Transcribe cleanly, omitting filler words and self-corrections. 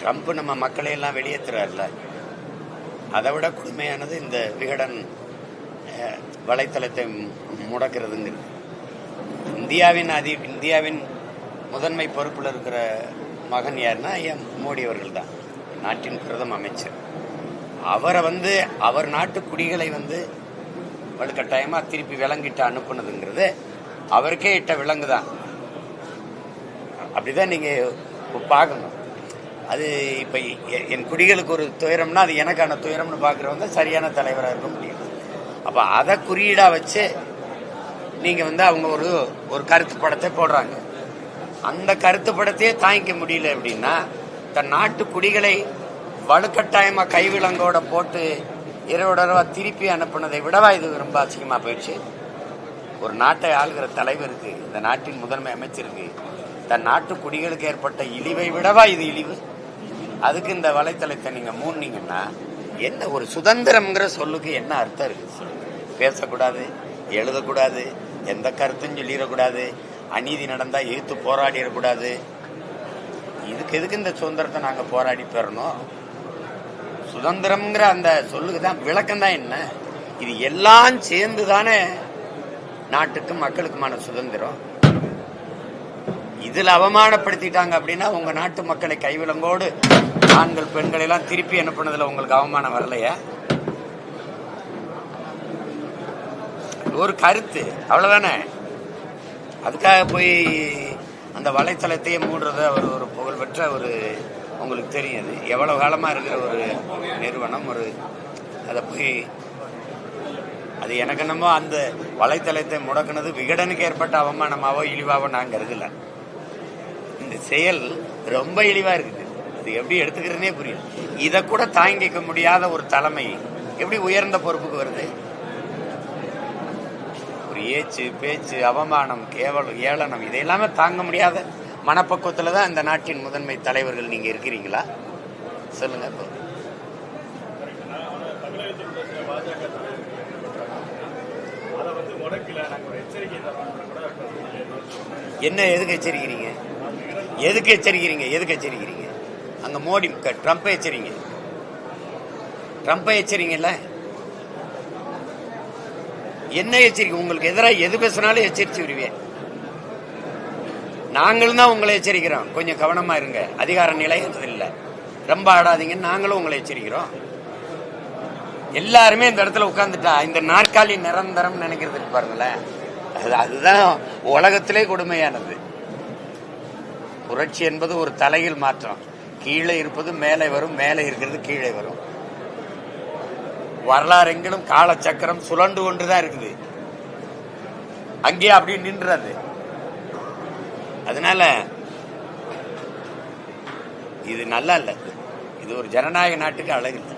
Trump நம்ம மக்களை எல்லாம் வெளியேற்றுறாருல, அதை விட கொடுமையானது இந்த விகடன் வலைத்தளத்தை முடக்கிறதுங்கிறது. இந்தியாவின் முதன்மை பொறுப்பில் இருக்கிற மகன் யாருன்னா மோடி அவர்கள் தான், நாட்டின் பிரதம அமைச்சர். அவரை அவர் நாட்டு குடிகளை வலுக்கட்டாயமா திருப்பி விலங்கிட்டு அனுப்புனதுங்கிறது அவருக்கே இட்ட விலங்கு தான். அப்படிதான் நீங்க பார்க்கணும். அது இப்ப என் குடிகளுக்கு ஒரு துயரம்னா அது எனக்கான துயரம்னு பாக்குறவங்க சரியான தலைவராக இருக்க முடியும். அப்ப அதை குறியீடா வச்சு நீங்க அவங்க ஒரு கருத்து படத்தை போடுறாங்க. அந்த கருத்து படத்தையே தாங்கிக்க முடியல அப்படின்னா தன் நாட்டு குடிகளை வலுக்கட்டாயமா கைவிலங்கோட போட்டு இரவு திருப்பி அனுப்புனதை விடவா இது ரொம்ப அசிங்கமா போயிடுச்சு. ஒரு நாட்டை ஆளுகிற தலைவருக்கு, இந்த நாட்டின் முதன்மை அமைச்சருக்கு தன் நாட்டு குடிகளுக்கு ஏற்பட்ட இழிவை விடவா இது இழிவு? அதுக்கு இந்த வலைத்தளத்தை நீங்க மூடினீங்கன்னா என்ன ஒரு சுதந்திரம்ங்கிற சொல்லுக்கு என்ன அர்த்தம் இருக்கு? பேசக்கூடாது, எழுதக்கூடாது, எந்த கருத்தும் சொல்லிடக்கூடாது, அநீதி நடந்தா எதிர்த்து போராடிடக்கூடாது. இதுக்கு எதுக்கு இந்த சுதந்திரத்தை நாங்க போராடி பெறணும்? சுதந்திரம்ங்கிற அந்த சொல்லுக்கு தான் விளக்கம் தான் என்ன? இது எல்லாம் சேர்ந்து தானே நாட்டுக்கும் மக்களுக்குமான சுதந்திரம். இதுல அவமானப்படுத்திட்டாங்க அப்படின்னா உங்க நாட்டு மக்களை கைவிலங்கோடு ஆண்கள் பெண்கள் எல்லாம் திருப்பி அனுப்புனதுல உங்களுக்கு அவமானம் வரலையா? ஒரு கருத்து அவ்வளவுதானே. அதுக்காக போய் அந்த வலைத்தளத்தையே மூடுறத ஒரு புகழ்பெற்ற உங்களுக்கு தெரியும், அது எவ்வளவு காலமா இருக்கிற ஒரு நிறுவனம். அதை போய் அது எனக்கு என்னமோ அந்த வலைத்தளத்தை முடக்குனது விகடனுக்கு ஏற்பட்ட அவமானமாவோ இழிவாவோ நான் கருதல. இந்த செயல் ரொம்ப இழிவா இருக்குது. அது எப்படி எடுத்துக்கிறதுனே புரியல. இதை கூட தாங்கிக்க முடியாத ஒரு தலைமை எப்படி உயர்ந்த பொறுப்புக்கு வருது? ஒரு ஏச்சு பேச்சு, அவமானம், கேவலம், ஏளனம் இதையெல்லாமே தாங்க முடியாத மனப்பக்குவத்துல தான் இந்த நாட்டின் முதன்மை தலைவர்கள் நீங்க இருக்கிறீங்களா? சொல்லுங்க. என்ன எதுக்கு எச்சரிக்கிறீங்க? எதுக்கு எச்சரிக்கிறீங்க? அங்க மோடி ட்ரம்ப்பை எச்சரிங்கல்ல. என்ன எச்சரிக்கை? உங்களுக்கு எதிராக எது பேசினாலும் எச்சரிச்சு விடுவேன். நாங்களும் தான் உங்களை எச்சரிக்கிறோம், கொஞ்சம் கவனமா இருங்க, அதிகார நிலையது இல்லை, ரொம்ப ஆடாதீங்கன்னு நாங்களும் உங்களை எச்சரிக்கிறோம். எல்லாருமே இந்த இடத்துல உட்கார்ந்துட்டா இந்த நாற்காலி நிரந்தரம் நினைக்கிறது பாருங்களேன். அதுதான் உலகத்திலே கொடுமையானது. புரட்சி என்பது ஒரு தலையில் மாற்றம். கீழே இருப்பது மேலே வரும், மேலே இருக்கிறது கீழே வரும். வரலாறு எங்கிலும் காலச்சக்கரம் சுழண்டு கொண்டுதான் இருக்குது, அங்கேயே அப்படி நின்றது. அதனால இது நல்லா இல்லை. இது ஒரு ஜனநாயக நாட்டுக்கு அழகு இல்லை.